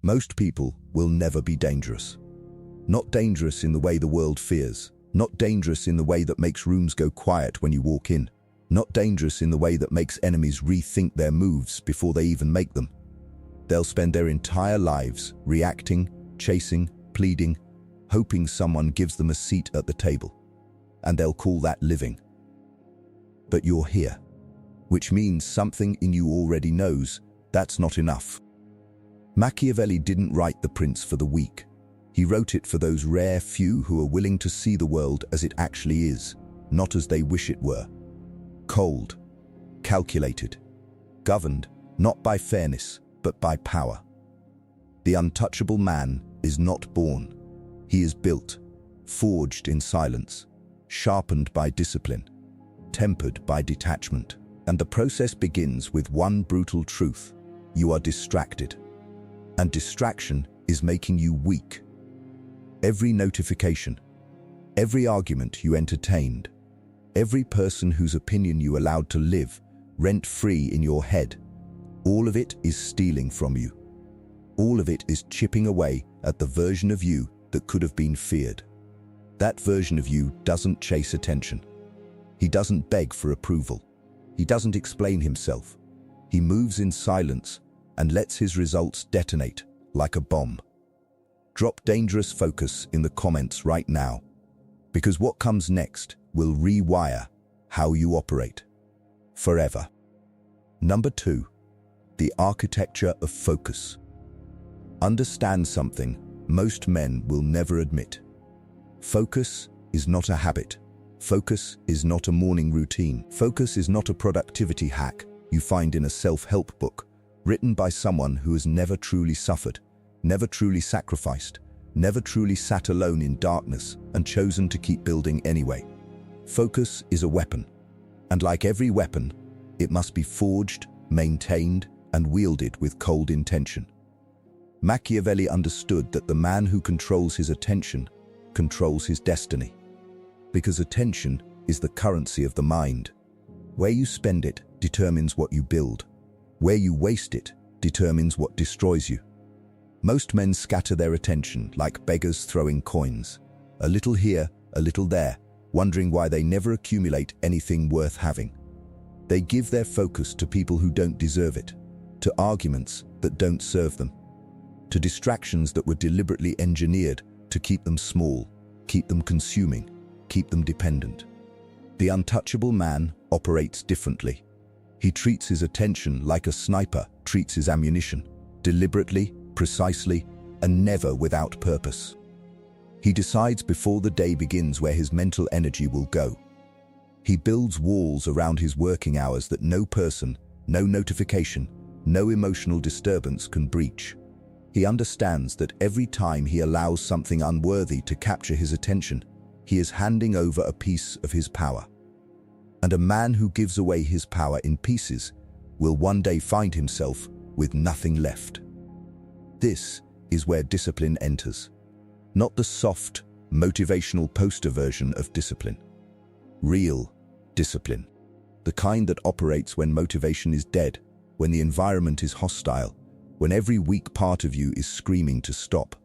Most people will never be dangerous. Not dangerous in the way the world fears. Not dangerous in the way that makes rooms go quiet when you walk in. Not dangerous in the way that makes enemies rethink their moves before they even make them. They'll spend their entire lives reacting, chasing, pleading, hoping someone gives them a seat at the table. And they'll call that living. But you're here, which means something in you already knows that's not enough. Machiavelli didn't write The Prince for the weak. He wrote it for those rare few who are willing to see the world as it actually is, not as they wish it were. Cold, calculated, governed not by fairness, but by power. The untouchable man is not born. He is built, forged in silence, sharpened by discipline, tempered by detachment. And the process begins with one brutal truth: you are distracted. And distraction is making you weak. Every notification, every argument you entertained, every person whose opinion you allowed to live rent-free in your head, all of it is stealing from you. All of it is chipping away at the version of you that could have been feared. That version of you doesn't chase attention. He doesn't beg for approval. He doesn't explain himself. He moves in silence and lets his results detonate like a bomb. Drop dangerous focus in the comments right now, because what comes next will rewire how you operate forever. Number 2, the architecture of focus. Understand something most men will never admit. Focus is not a habit. Focus is not a morning routine. Focus is not a productivity hack you find in a self-help book written by someone who has never truly suffered, never truly sacrificed, never truly sat alone in darkness and chosen to keep building anyway. Focus is a weapon, and like every weapon, it must be forged, maintained, and wielded with cold intention. Machiavelli understood that the man who controls his attention controls his destiny, because attention is the currency of the mind. Where you spend it determines what you build. Where you waste it determines what destroys you. Most men scatter their attention like beggars throwing coins, a little here, a little there, wondering why they never accumulate anything worth having. They give their focus to people who don't deserve it, to arguments that don't serve them, to distractions that were deliberately engineered to keep them small, keep them consuming, keep them dependent. The untouchable man operates differently. He treats his attention like a sniper treats his ammunition, deliberately, precisely, and never without purpose. He decides before the day begins where his mental energy will go. He builds walls around his working hours that no person, no notification, no emotional disturbance can breach. He understands that every time he allows something unworthy to capture his attention, he is handing over a piece of his power. And a man who gives away his power in pieces will one day find himself with nothing left. This is where discipline enters. Not the soft, motivational poster version of discipline. Real discipline. The kind that operates when motivation is dead, when the environment is hostile, when every weak part of you is screaming to stop.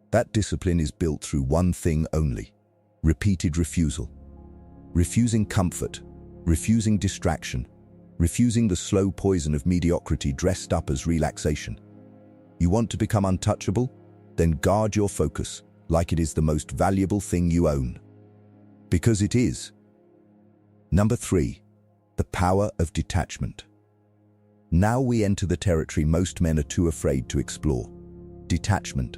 That discipline is built through one thing only: repeated refusal. Refusing comfort, refusing distraction, refusing the slow poison of mediocrity dressed up as relaxation. You want to become untouchable? Then guard your focus like it is the most valuable thing you own. Because it is. Number 3, the power of detachment. Now we enter the territory most men are too afraid to explore. Detachment.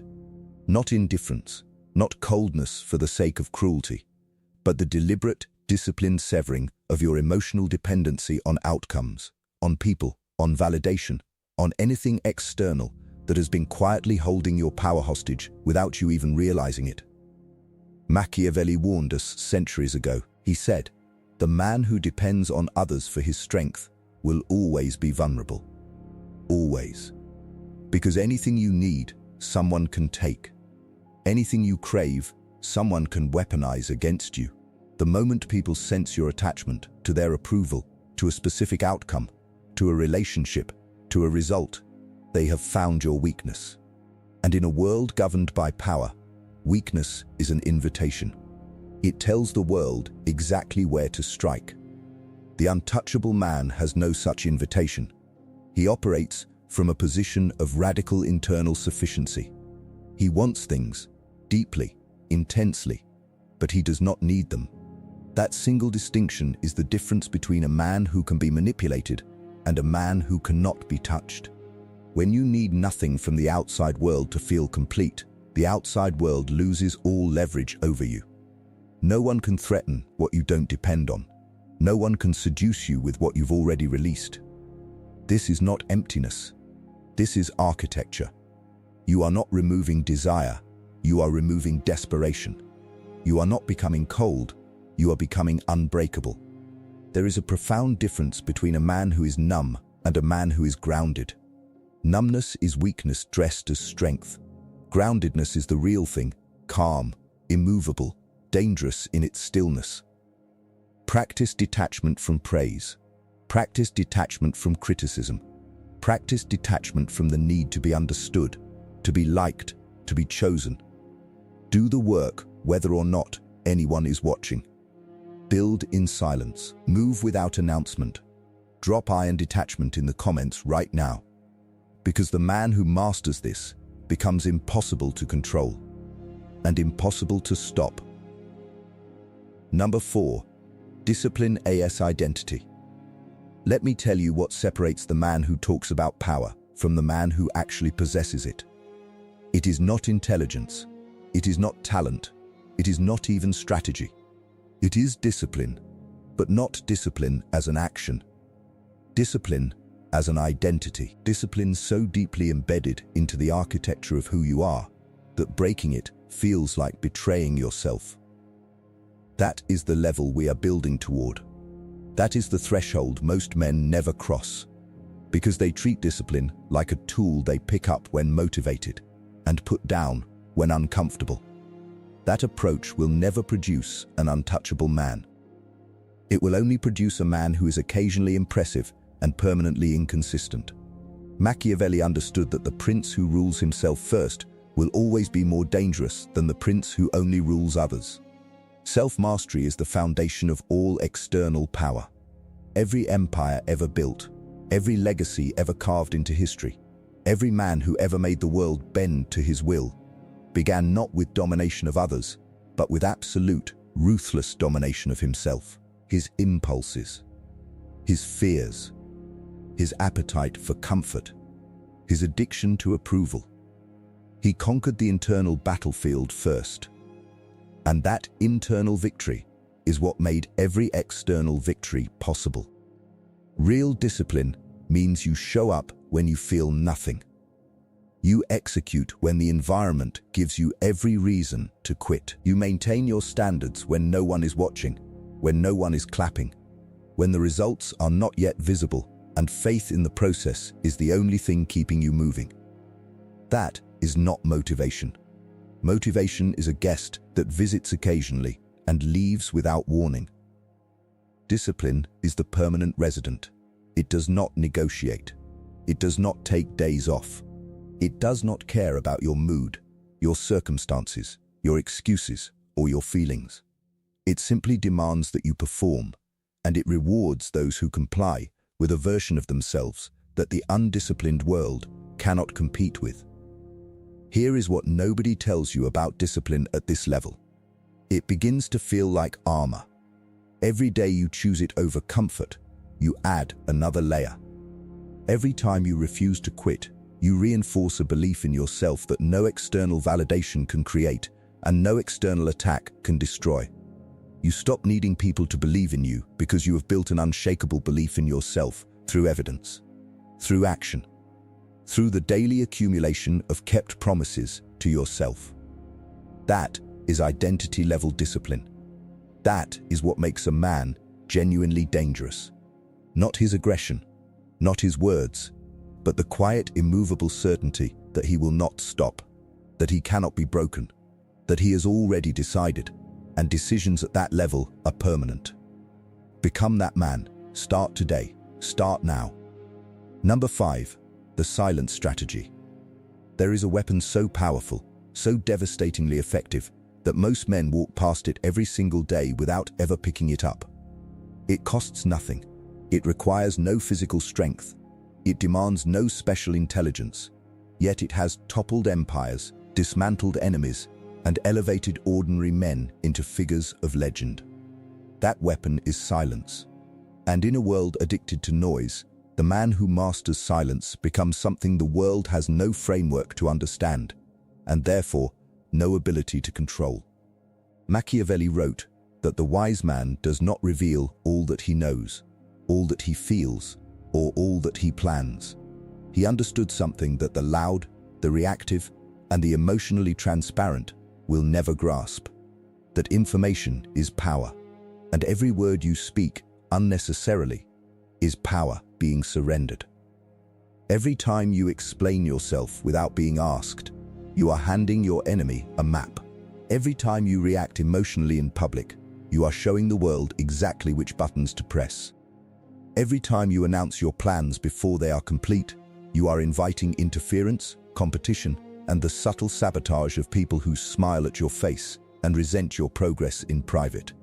Not indifference, not coldness for the sake of cruelty, but the deliberate, disciplined severing of your emotional dependency on outcomes, on people, on validation, on anything external that has been quietly holding your power hostage without you even realizing it. Machiavelli warned us centuries ago. He said, "The man who depends on others for his strength will always be vulnerable." Always. Because anything you need, someone can take. Anything you crave, someone can weaponize against you. The moment people sense your attachment to their approval, to a specific outcome, to a relationship, to a result, they have found your weakness. And in a world governed by power, weakness is an invitation. It tells the world exactly where to strike. The untouchable man has no such invitation. He operates from a position of radical internal sufficiency. He wants things, deeply, intensely, but he does not need them. That single distinction is the difference between a man who can be manipulated and a man who cannot be touched. When you need nothing from the outside world to feel complete, the outside world loses all leverage over you. No one can threaten what you don't depend on. No one can seduce you with what you've already released. This is not emptiness. This is architecture. You are not removing desire. You are removing desperation. You are not becoming cold. You are becoming unbreakable. There is a profound difference between a man who is numb and a man who is grounded. Numbness is weakness dressed as strength. Groundedness is the real thing, calm, immovable, dangerous in its stillness. Practice detachment from praise. Practice detachment from criticism. Practice detachment from the need to be understood, to be liked, to be chosen. Do the work whether or not anyone is watching. Build in silence. Move without announcement. Drop iron detachment in the comments right now. Because the man who masters this becomes impossible to control and impossible to stop. Number 4. Discipline as identity. Let me tell you what separates the man who talks about power from the man who actually possesses it. It is not intelligence. It is not talent. It is not even strategy. It is discipline, but not discipline as an action. Discipline as an identity. Discipline so deeply embedded into the architecture of who you are that breaking it feels like betraying yourself. That is the level we are building toward. That is the threshold most men never cross, because they treat discipline like a tool they pick up when motivated and put down when uncomfortable. That approach will never produce an untouchable man. It will only produce a man who is occasionally impressive and permanently inconsistent. Machiavelli understood that the prince who rules himself first will always be more dangerous than the prince who only rules others. Self-mastery is the foundation of all external power. Every empire ever built, every legacy ever carved into history, every man who ever made the world bend to his will, began not with domination of others, but with absolute, ruthless domination of himself, his impulses, his fears, his appetite for comfort, his addiction to approval. He conquered the internal battlefield first. And that internal victory is what made every external victory possible. Real discipline means you show up when you feel nothing. You execute when the environment gives you every reason to quit. You maintain your standards when no one is watching, when no one is clapping, when the results are not yet visible, and faith in the process is the only thing keeping you moving. That is not motivation. Motivation is a guest that visits occasionally and leaves without warning. Discipline is the permanent resident. It does not negotiate. It does not take days off. It does not care about your mood, your circumstances, your excuses, or your feelings. It simply demands that you perform, and it rewards those who comply with a version of themselves that the undisciplined world cannot compete with. Here is what nobody tells you about discipline at this level. It begins to feel like armor. Every day you choose it over comfort, you add another layer. Every time you refuse to quit, you reinforce a belief in yourself that no external validation can create and no external attack can destroy. You stop needing people to believe in you because you have built an unshakable belief in yourself through evidence, through action, through the daily accumulation of kept promises to yourself. That is identity-level discipline. That is what makes a man genuinely dangerous. Not his aggression, not his words, but the quiet, immovable certainty that he will not stop, that he cannot be broken, that he has already decided, and decisions at that level are permanent. Become that man. Start today. Start now. Number 5. The silent strategy. There is a weapon so powerful, so devastatingly effective, that most men walk past it every single day without ever picking it up. It costs nothing. It requires no physical strength. It demands no special intelligence. Yet it has toppled empires, dismantled enemies, and elevated ordinary men into figures of legend. That weapon is silence. And in a world addicted to noise, the man who masters silence becomes something the world has no framework to understand, and therefore no ability to control. Machiavelli wrote that the wise man does not reveal all that he knows, all that he feels, or all that he plans. He understood something that the loud, the reactive, and the emotionally transparent will never grasp. That information is power, and every word you speak unnecessarily is power being surrendered. Every time you explain yourself without being asked, you are handing your enemy a map. Every time you react emotionally in public, you are showing the world exactly which buttons to press. Every time you announce your plans before they are complete, you are inviting interference, competition, and the subtle sabotage of people who smile at your face and resent your progress in private.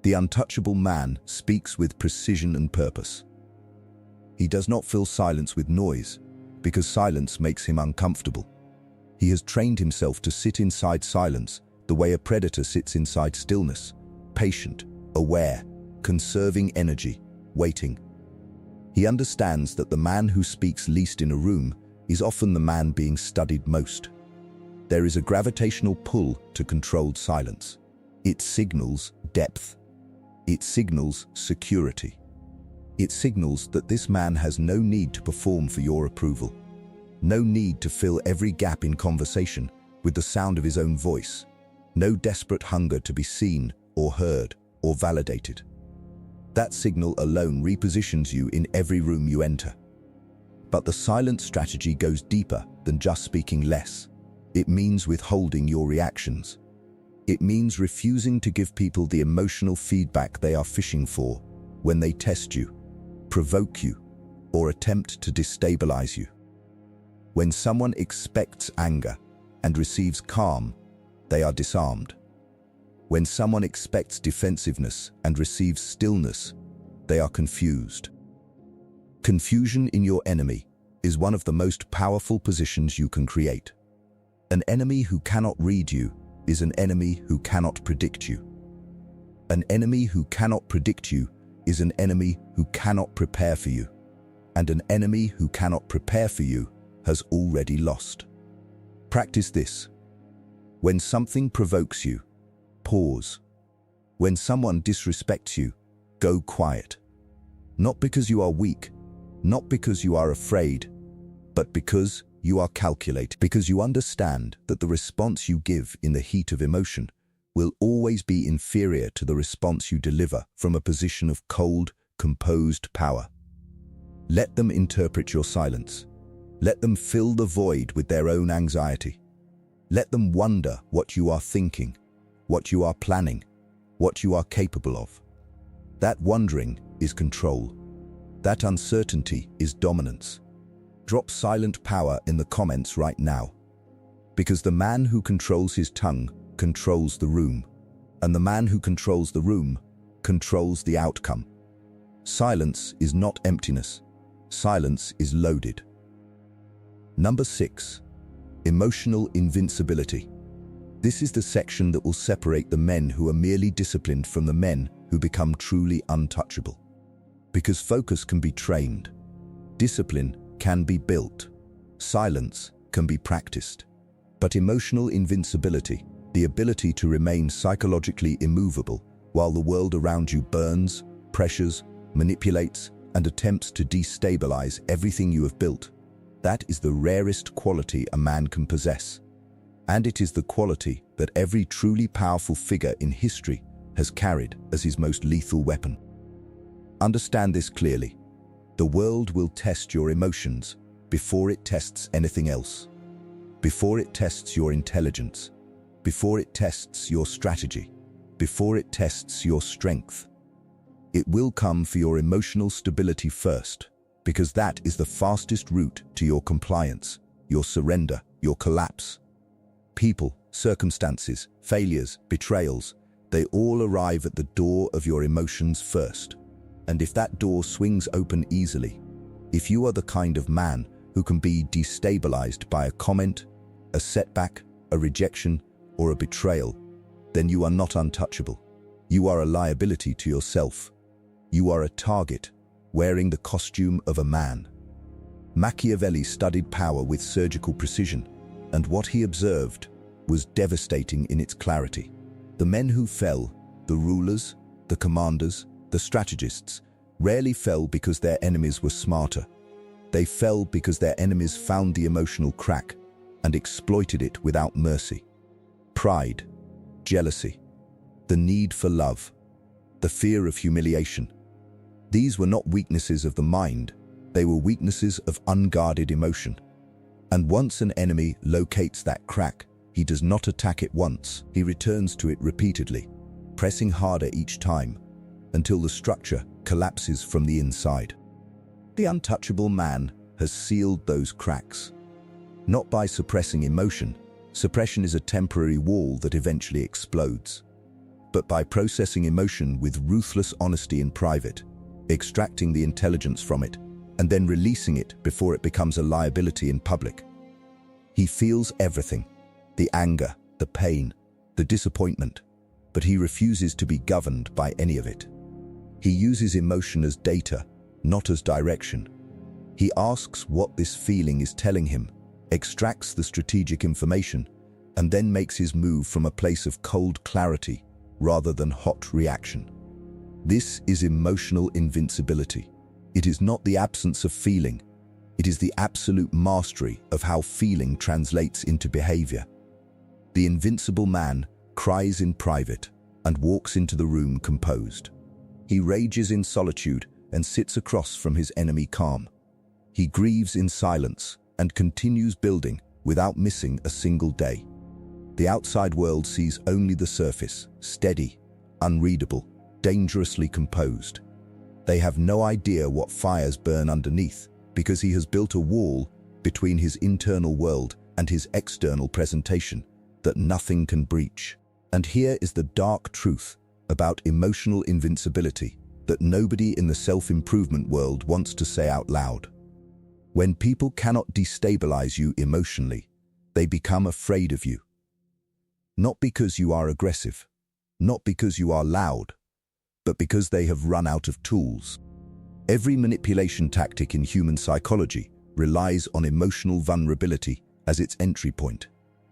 The untouchable man speaks with precision and purpose. He does not fill silence with noise, because silence makes him uncomfortable. He has trained himself to sit inside silence the way a predator sits inside stillness, patient, aware, conserving energy, waiting. He understands that the man who speaks least in a room is often the man being studied most. There is a gravitational pull to controlled silence. It signals depth. It signals security. It signals that this man has no need to perform for your approval. No need to fill every gap in conversation with the sound of his own voice. No desperate hunger to be seen or heard or validated. That signal alone repositions you in every room you enter. But the silent strategy goes deeper than just speaking less. It means withholding your reactions. It means refusing to give people the emotional feedback they are fishing for when they test you, provoke you, or attempt to destabilize you. When someone expects anger and receives calm, they are disarmed. When someone expects defensiveness and receives stillness, they are confused. Confusion in your enemy is one of the most powerful positions you can create. An enemy who cannot read you is an enemy who cannot predict you. An enemy who cannot predict you is an enemy who cannot prepare for you. And an enemy who cannot prepare for you has already lost. Practice this. When something provokes you, pause. When someone disrespects you, go quiet. Not because you are weak, not because you are afraid, but because you are calculated, because you understand that the response you give in the heat of emotion will always be inferior to the response you deliver from a position of cold, composed power. Let them interpret your silence. Let them fill the void with their own anxiety. Let them wonder what you are thinking, what you are planning, what you are capable of. That wondering is control. That uncertainty is dominance. Drop silent power in the comments right now. Because the man who controls his tongue controls the room, and the man who controls the room controls the outcome. Silence is not emptiness. Silence is loaded. Number 6. Emotional invincibility. This is the section that will separate the men who are merely disciplined from the men who become truly untouchable. Because focus can be trained. Discipline can be built. Silence can be practiced. But emotional invincibility, the ability to remain psychologically immovable while the world around you burns, pressures, manipulates, and attempts to destabilize everything you have built, that is the rarest quality a man can possess. And it is the quality that every truly powerful figure in history has carried as his most lethal weapon. Understand this clearly. The world will test your emotions before it tests anything else. Before it tests your intelligence. Before it tests your strategy. Before it tests your strength. It will come for your emotional stability first, because that is the fastest route to your compliance, your surrender, your collapse. People, circumstances, failures, betrayals, they all arrive at the door of your emotions first. And if that door swings open easily, if you are the kind of man who can be destabilized by a comment, a setback, a rejection, or a betrayal, then you are not untouchable. You are a liability to yourself. You are a target, wearing the costume of a man. Machiavelli studied power with surgical precision, and what he observed was devastating in its clarity. The men who fell, the rulers, the commanders, the strategists, rarely fell because their enemies were smarter. They fell because their enemies found the emotional crack and exploited it without mercy. Pride, jealousy, the need for love, the fear of humiliation. These were not weaknesses of the mind, they were weaknesses of unguarded emotion. And once an enemy locates that crack, he does not attack it once, he returns to it repeatedly, pressing harder each time, until the structure collapses from the inside. The untouchable man has sealed those cracks. Not by suppressing emotion, suppression is a temporary wall that eventually explodes, but by processing emotion with ruthless honesty in private, extracting the intelligence from it, and then releasing it before it becomes a liability in public. He feels everything, the anger, the pain, the disappointment, but he refuses to be governed by any of it. He uses emotion as data, not as direction. He asks what this feeling is telling him, extracts the strategic information, and then makes his move from a place of cold clarity rather than hot reaction. This is emotional invincibility. It is not the absence of feeling. It is the absolute mastery of how feeling translates into behavior. The invincible man cries in private and walks into the room composed. He rages in solitude and sits across from his enemy calm. He grieves in silence and continues building without missing a single day. The outside world sees only the surface, steady, unreadable, dangerously composed. They have no idea what fires burn underneath, because he has built a wall between his internal world and his external presentation that nothing can breach. And here is the dark truth about emotional invincibility that nobody in the self-improvement world wants to say out loud. When people cannot destabilize you emotionally, they become afraid of you. Not because you are aggressive, not because you are loud, but because they have run out of tools. Every manipulation tactic in human psychology relies on emotional vulnerability as its entry point.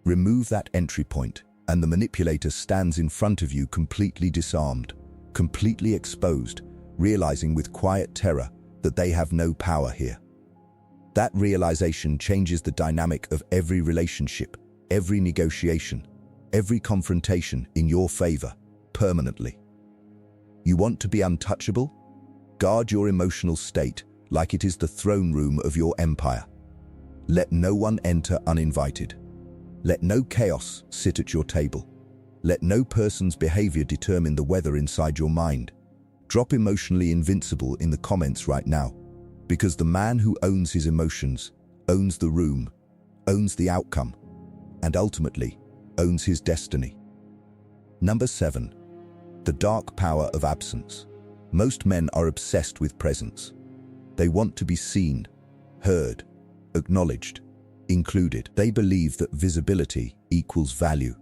Remove that entry point, and the manipulator stands in front of you completely disarmed, completely exposed, realizing with quiet terror that they have no power here. That realization changes the dynamic of every relationship, every negotiation, every confrontation in your favor, permanently. You want to be untouchable? Guard your emotional state like it is the throne room of your empire. Let no one enter uninvited. Let no chaos sit at your table. Let no person's behavior determine the weather inside your mind. Drop emotionally invincible in the comments right now, because the man who owns his emotions owns the room, owns the outcome, and ultimately owns his destiny. Number 7. The dark power of absence. Most men are obsessed with presence. They want to be seen, heard, acknowledged, included. They believe that visibility equals value.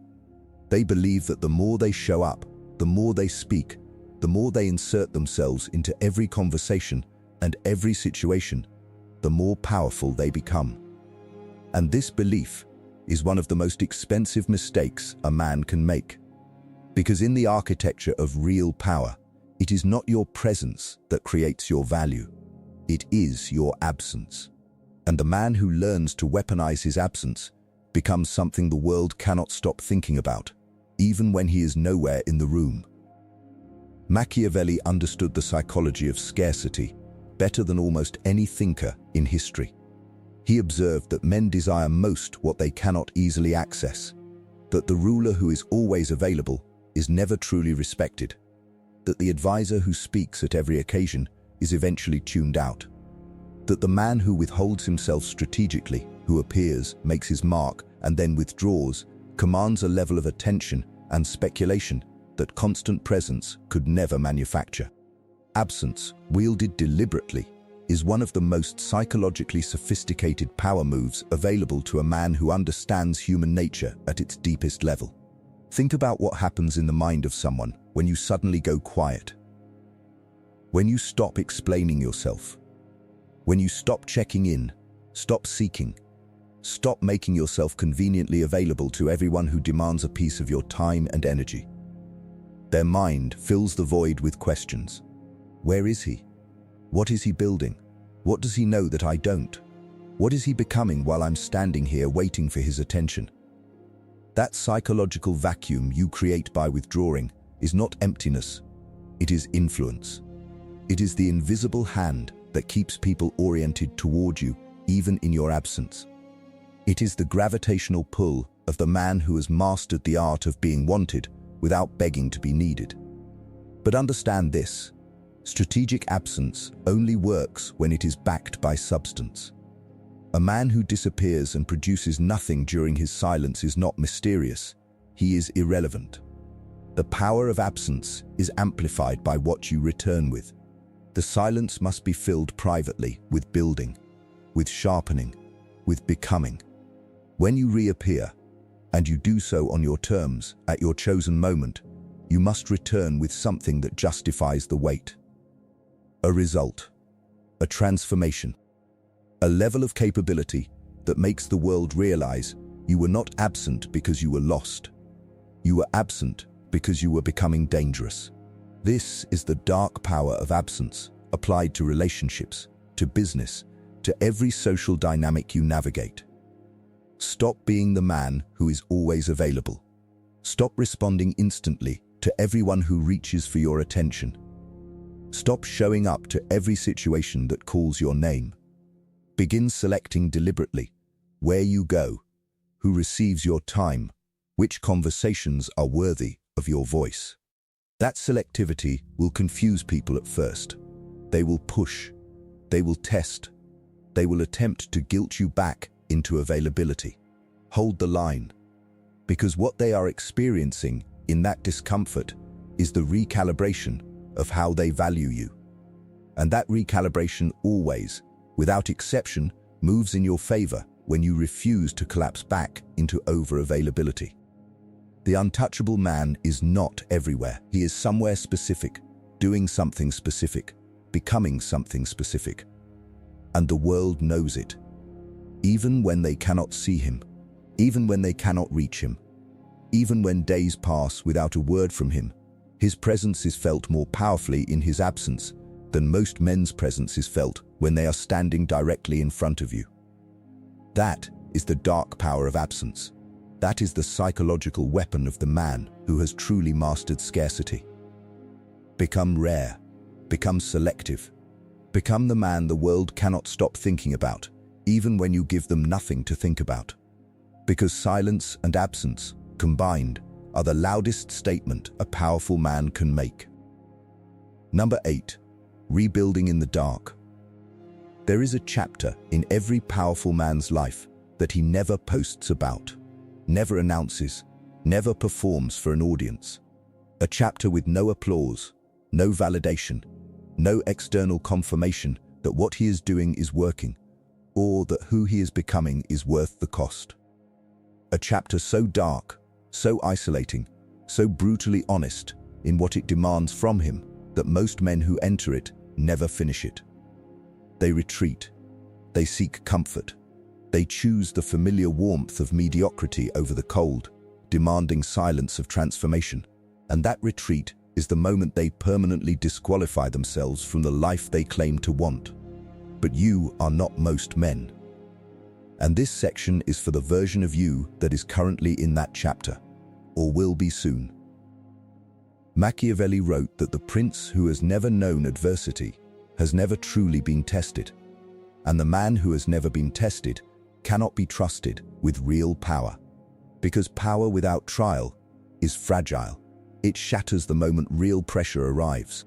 They believe that the more they show up, the more they speak, the more they insert themselves into every conversation and every situation, the more powerful they become. And this belief is one of the most expensive mistakes a man can make. Because in the architecture of real power, it is not your presence that creates your value. It is your absence. And the man who learns to weaponize his absence becomes something the world cannot stop thinking about, even when he is nowhere in the room. Machiavelli understood the psychology of scarcity better than almost any thinker in history. He observed that men desire most what they cannot easily access, that the ruler who is always available is never truly respected, that the advisor who speaks at every occasion is eventually tuned out, that the man who withholds himself strategically who appears, makes his mark, and then withdraws, commands a level of attention and speculation that constant presence could never manufacture. Absence, wielded deliberately, is one of the most psychologically sophisticated power moves available to a man who understands human nature at its deepest level. Think about what happens in the mind of someone when you suddenly go quiet. When you stop explaining yourself. When you stop checking in, stop seeking, stop making yourself conveniently available to everyone who demands a piece of your time and energy. Their mind fills the void with questions. Where is he? What is he building? What does he know that I don't? What is he becoming while I'm standing here waiting for his attention? That psychological vacuum you create by withdrawing is not emptiness, it is influence. It is the invisible hand that keeps people oriented toward you, even in your absence. It is the gravitational pull of the man who has mastered the art of being wanted without begging to be needed. But understand this: strategic absence only works when it is backed by substance. A man who disappears and produces nothing during his silence is not mysterious, he is irrelevant. The power of absence is amplified by what you return with. The silence must be filled privately with building, with sharpening, with becoming. When you reappear, and you do so on your terms, at your chosen moment, you must return with something that justifies the wait. A result, a transformation, a level of capability that makes the world realize you were not absent because you were lost. You were absent because you were becoming dangerous. This is the dark power of absence, applied to relationships, to business, to every social dynamic you navigate. Stop being the man who is always available. Stop responding instantly to everyone who reaches for your attention. Stop showing up to every situation that calls your name. Begin selecting deliberately where you go, who receives your time, which conversations are worthy of your voice. That selectivity will confuse people at first. They will push, they will test, they will attempt to guilt you back into availability. Hold the line, because what they are experiencing in that discomfort is the recalibration of how they value you. And that recalibration always, without exception, moves in your favor when you refuse to collapse back into over-availability. The untouchable man is not everywhere. He is somewhere specific, doing something specific, becoming something specific. And the world knows it. Even when they cannot see him, even when they cannot reach him, even when days pass without a word from him, his presence is felt more powerfully in his absence than most men's presence is felt when they are standing directly in front of you. That is the dark power of absence. That is the psychological weapon of the man who has truly mastered scarcity. Become rare. Become selective. Become the man the world cannot stop thinking about, even when you give them nothing to think about. Because silence and absence, combined, are the loudest statement a powerful man can make. Number 8. Rebuilding in the dark. There is a chapter in every powerful man's life that he never posts about, never announces, never performs for an audience. A chapter with no applause, no validation, no external confirmation that what he is doing is working, or that who he is becoming is worth the cost. A chapter so dark, so isolating, so brutally honest in what it demands from him that most men who enter it never finish it. They retreat. They seek comfort. They choose the familiar warmth of mediocrity over the cold, demanding silence of transformation. And that retreat is the moment they permanently disqualify themselves from the life they claim to want. But you are not most men. And this section is for the version of you that is currently in that chapter, or will be soon. Machiavelli wrote that the prince who has never known adversity has never truly been tested, and the man who has never been tested cannot be trusted with real power, because power without trial is fragile. It shatters the moment real pressure arrives.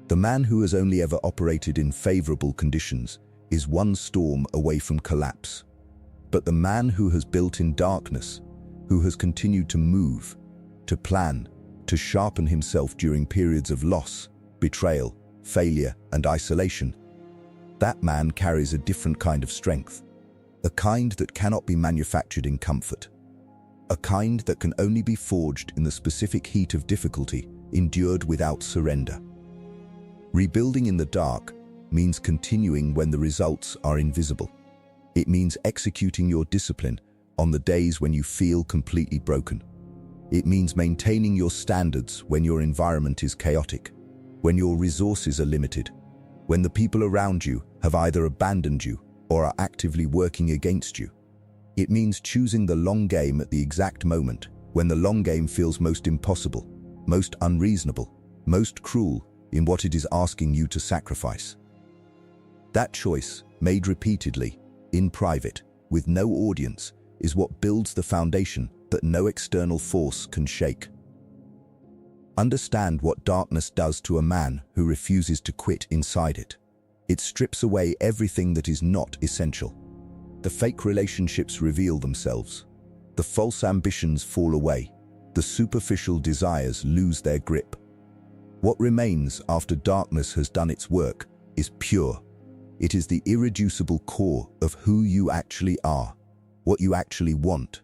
The man who has only ever operated in favorable conditions is one storm away from collapse. But the man who has built in darkness, who has continued to move, to plan, to sharpen himself during periods of loss, betrayal, failure, and isolation, that man carries a different kind of strength, a kind that cannot be manufactured in comfort, a kind that can only be forged in the specific heat of difficulty, endured without surrender. Rebuilding in the dark means continuing when the results are invisible. It means executing your discipline on the days when you feel completely broken. It means maintaining your standards when your environment is chaotic, when your resources are limited, when the people around you have either abandoned you or are actively working against you. It means choosing the long game at the exact moment when the long game feels most impossible, most unreasonable, most cruel in what it is asking you to sacrifice. That choice, made repeatedly, in private, with no audience, is what builds the foundation that no external force can shake. Understand what darkness does to a man who refuses to quit inside it. It strips away everything that is not essential. The fake relationships reveal themselves. The false ambitions fall away. The superficial desires lose their grip. What remains after darkness has done its work is pure. It is the irreducible core of who you actually are, what you actually want,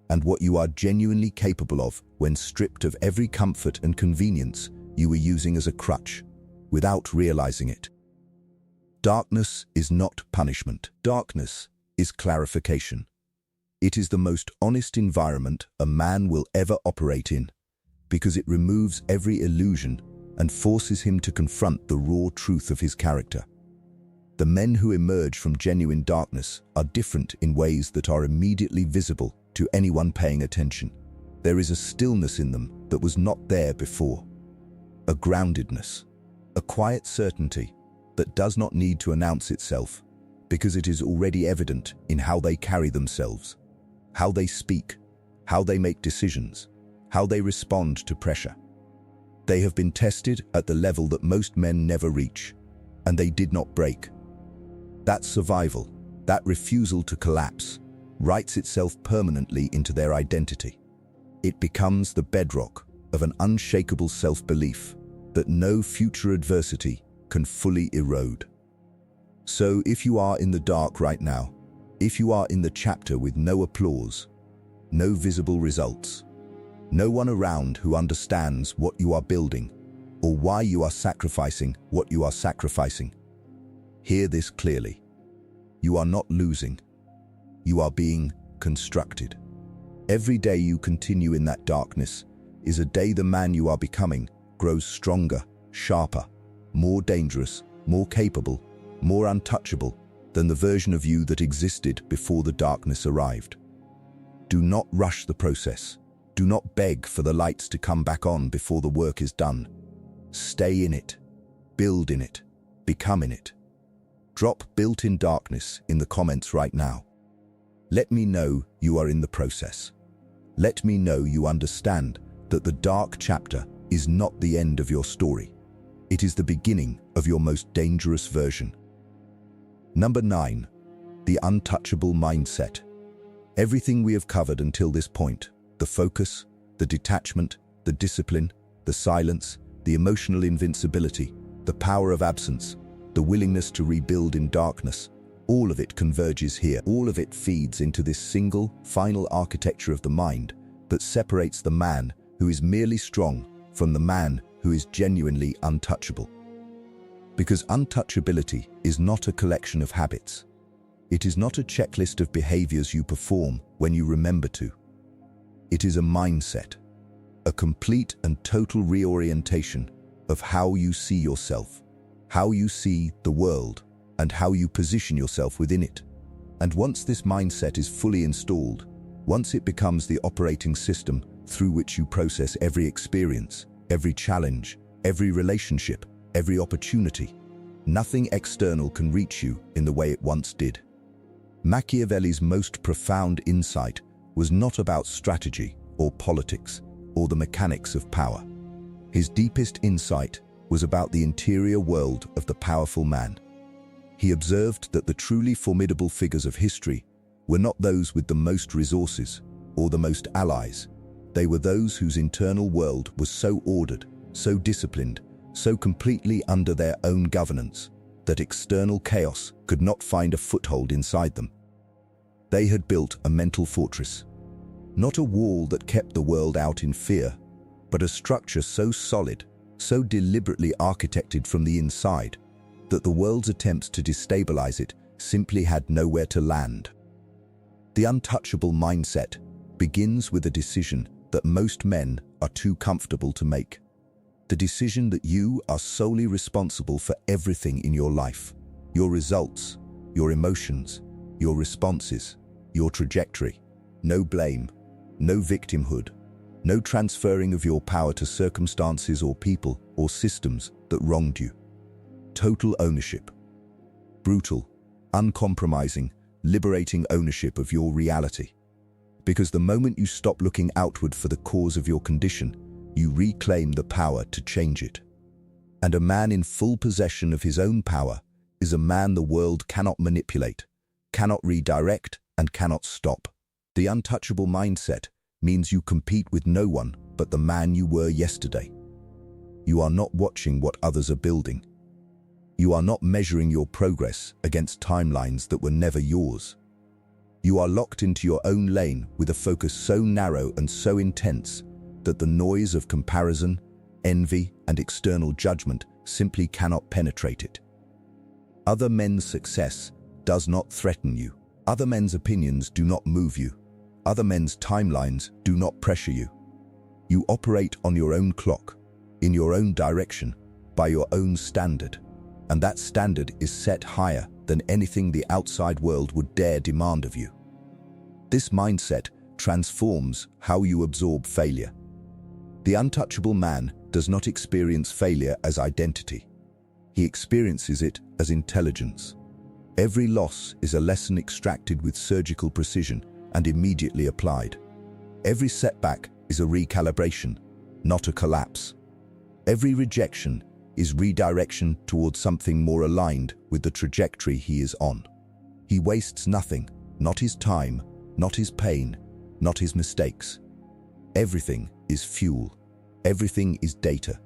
and what you are genuinely capable of when stripped of every comfort and convenience you were using as a crutch, without realizing it. Darkness is not punishment. Darkness is clarification. It is the most honest environment a man will ever operate in, because it removes every illusion and forces him to confront the raw truth of his character. The men who emerge from genuine darkness are different in ways that are immediately visible to anyone paying attention. There is a stillness in them that was not there before, a groundedness, a quiet certainty that does not need to announce itself because it is already evident in how they carry themselves, how they speak, how they make decisions, how they respond to pressure. They have been tested at the level that most men never reach, and they did not break. That survival, that refusal to collapse, writes itself permanently into their identity. It becomes the bedrock of an unshakable self-belief that no future adversity can fully erode. So if you are in the dark right now, if you are in the chapter with no applause, no visible results, no one around who understands what you are building or why you are sacrificing what you are sacrificing, hear this clearly. You are not losing. You are being constructed. Every day you continue in that darkness is a day the man you are becoming grows stronger, sharper, more dangerous, more capable, more untouchable than the version of you that existed before the darkness arrived. Do not rush the process. Do not beg for the lights to come back on before the work is done. Stay in it. Build in it. Become in it. Drop built-in darkness in the comments right now. Let me know you are in the process. Let me know you understand that the dark chapter is not the end of your story. It is the beginning of your most dangerous version. Number 9. The untouchable mindset. Everything we have covered until this point, the focus, the detachment, the discipline, the silence, the emotional invincibility, the power of absence, the willingness to rebuild in darkness, all of it converges here. All of it feeds into this single, final architecture of the mind that separates the man who is merely strong from the man who is genuinely untouchable. Because untouchability is not a collection of habits. It is not a checklist of behaviors you perform when you remember to. It is a mindset, a complete and total reorientation of how you see yourself, how you see the world, and how you position yourself within it. And once this mindset is fully installed, once it becomes the operating system through which you process every experience, every challenge, every relationship, every opportunity, nothing external can reach you in the way it once did. Machiavelli's most profound insight was not about strategy or politics or the mechanics of power. His deepest insight was about the interior world of the powerful man. He observed that the truly formidable figures of history were not those with the most resources or the most allies. They were those whose internal world was so ordered, so disciplined, so completely under their own governance, that external chaos could not find a foothold inside them. They had built a mental fortress, not a wall that kept the world out in fear, but a structure so solid, so deliberately architected from the inside, that the world's attempts to destabilize it simply had nowhere to land. The untouchable mindset begins with a decision that most men are too comfortable to make. The decision that you are solely responsible for everything in your life, your results, your emotions, your responses, your trajectory. No blame, no victimhood, no transferring of your power to circumstances or people or systems that wronged you. Total ownership. Brutal, uncompromising, liberating ownership of your reality. Because the moment you stop looking outward for the cause of your condition, you reclaim the power to change it. And a man in full possession of his own power is a man the world cannot manipulate, cannot redirect, and cannot stop. The untouchable mindset means you compete with no one but the man you were yesterday. You are not watching what others are building. You are not measuring your progress against timelines that were never yours. You are locked into your own lane with a focus so narrow and so intense that the noise of comparison, envy, and external judgment simply cannot penetrate it. Other men's success does not threaten you. Other men's opinions do not move you. Other men's timelines do not pressure you. You operate on your own clock, in your own direction, by your own standard. And that standard is set higher than anything the outside world would dare demand of you. This mindset transforms how you absorb failure. The untouchable man does not experience failure as identity. He experiences it as intelligence. Every loss is a lesson extracted with surgical precision and immediately applied. Every setback is a recalibration, not a collapse. Every rejection is redirection towards something more aligned with the trajectory he is on. He wastes nothing, not his time, not his pain, not his mistakes. Everything is fuel. Everything is data.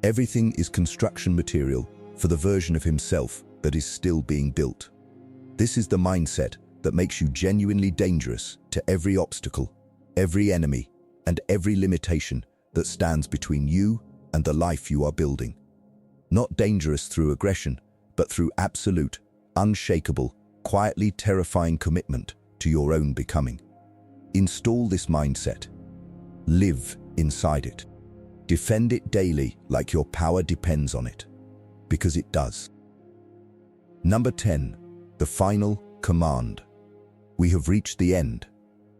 Everything is construction material for the version of himself that is still being built. This is the mindset that makes you genuinely dangerous to every obstacle, every enemy, and every limitation that stands between you and the life you are building. Not dangerous through aggression, but through absolute, unshakable, quietly terrifying commitment to your own becoming. Install this mindset. Live inside it. Defend it daily like your power depends on it, because it does. Number 10, the final command. We have reached the end,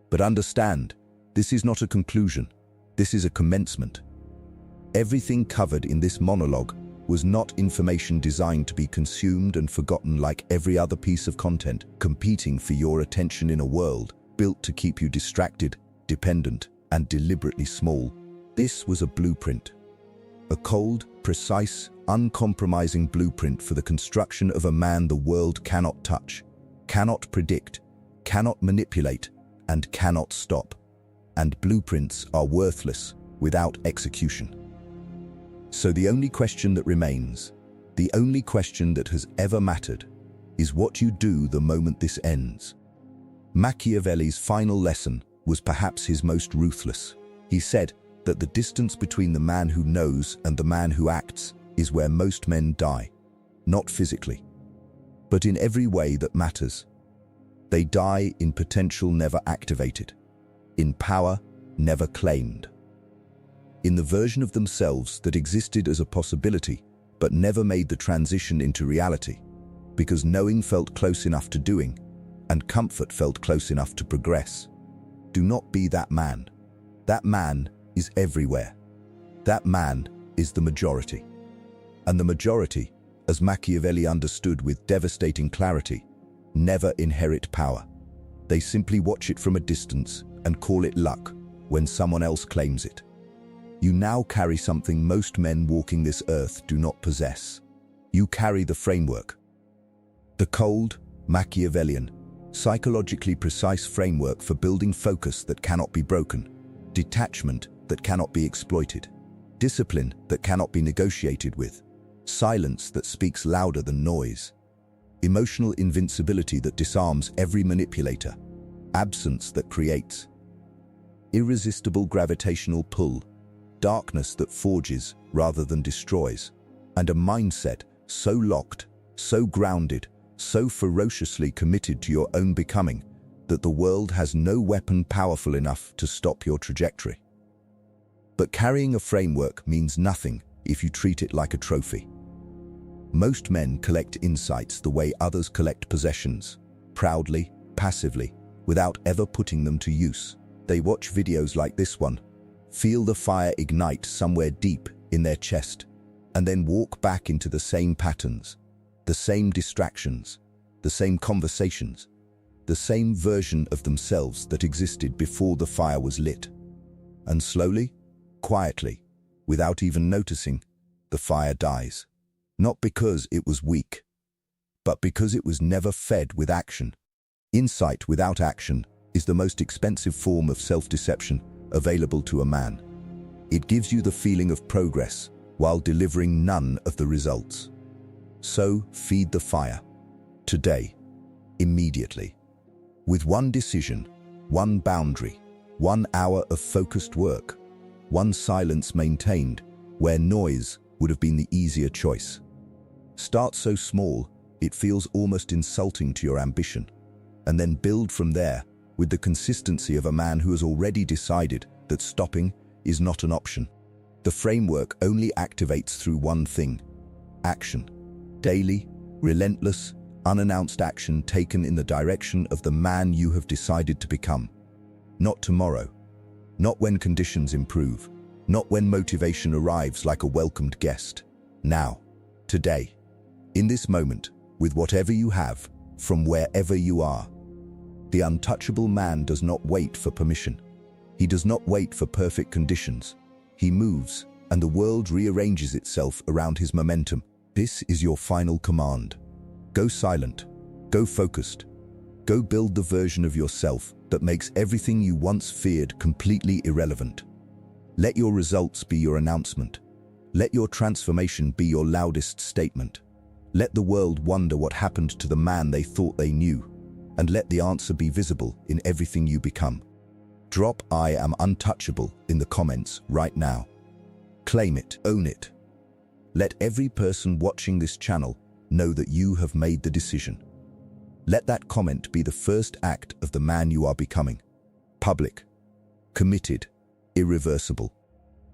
but understand, this is not a conclusion. This is a commencement. Everything covered in this monologue was not information designed to be consumed and forgotten like every other piece of content competing for your attention in a world built to keep you distracted, dependent, and deliberately small. This was a blueprint. A cold, precise, uncompromising blueprint for the construction of a man the world cannot touch, cannot predict, cannot manipulate, and cannot stop. And blueprints are worthless without execution. So the only question that remains, the only question that has ever mattered, is what you do the moment this ends. Machiavelli's final lesson was perhaps his most ruthless. He said that the distance between the man who knows and the man who acts is where most men die, not physically, but in every way that matters. They die in potential never activated, in power never claimed, in the version of themselves that existed as a possibility but never made the transition into reality, because knowing felt close enough to doing, and comfort felt close enough to progress. Do not be that man. That man is everywhere. That man is the majority. And the majority, as Machiavelli understood with devastating clarity, never inherit power. They simply watch it from a distance and call it luck when someone else claims it. You now carry something most men walking this earth do not possess. You carry the framework. The cold, Machiavellian, psychologically precise framework for building focus that cannot be broken, detachment that cannot be exploited, discipline that cannot be negotiated with, silence that speaks louder than noise, emotional invincibility that disarms every manipulator, absence that creates, irresistible gravitational pull, darkness that forges rather than destroys, and a mindset so locked, so grounded, so ferociously committed to your own becoming that the world has no weapon powerful enough to stop your trajectory. But carrying a framework means nothing if you treat it like a trophy. Most men collect insights the way others collect possessions, proudly, passively, without ever putting them to use. They watch videos like this one, feel the fire ignite somewhere deep in their chest, and then walk back into the same patterns, the same distractions, the same conversations, the same version of themselves that existed before the fire was lit. And slowly, quietly, without even noticing, the fire dies. Not because it was weak, but because it was never fed with action. Insight without action is the most expensive form of self-deception available to a man. It gives you the feeling of progress while delivering none of the results. So feed the fire. Today. Immediately. With one decision, one boundary, 1 hour of focused work, one silence maintained where noise would have been the easier choice. Start so small, it feels almost insulting to your ambition, and then build from there with the consistency of a man who has already decided that stopping is not an option. The framework only activates through one thing: action. Daily, relentless, unannounced action taken in the direction of the man you have decided to become. Not tomorrow. Not when conditions improve. Not when motivation arrives like a welcomed guest. Now. Today. In this moment, with whatever you have, from wherever you are. The untouchable man does not wait for permission. He does not wait for perfect conditions. He moves, and the world rearranges itself around his momentum. This is your final command. Go silent. Go focused. Go build the version of yourself that makes everything you once feared completely irrelevant. Let your results be your announcement. Let your transformation be your loudest statement. Let the world wonder what happened to the man they thought they knew, and let the answer be visible in everything you become. Drop "I am untouchable" in the comments right now. Claim it, own it. Let every person watching this channel know that you have made the decision. Let that comment be the first act of the man you are becoming. Public, committed, irreversible.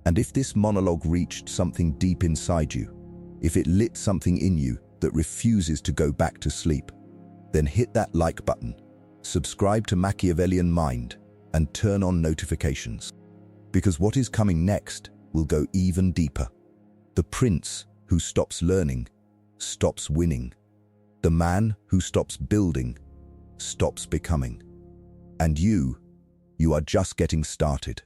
And if this monologue reached something deep inside you, if it lit something in you that refuses to go back to sleep, then hit that like button, subscribe to Machiavellian Mind, and turn on notifications. Because what is coming next will go even deeper. The prince who stops learning, stops winning. The man who stops building, stops becoming. And you are just getting started.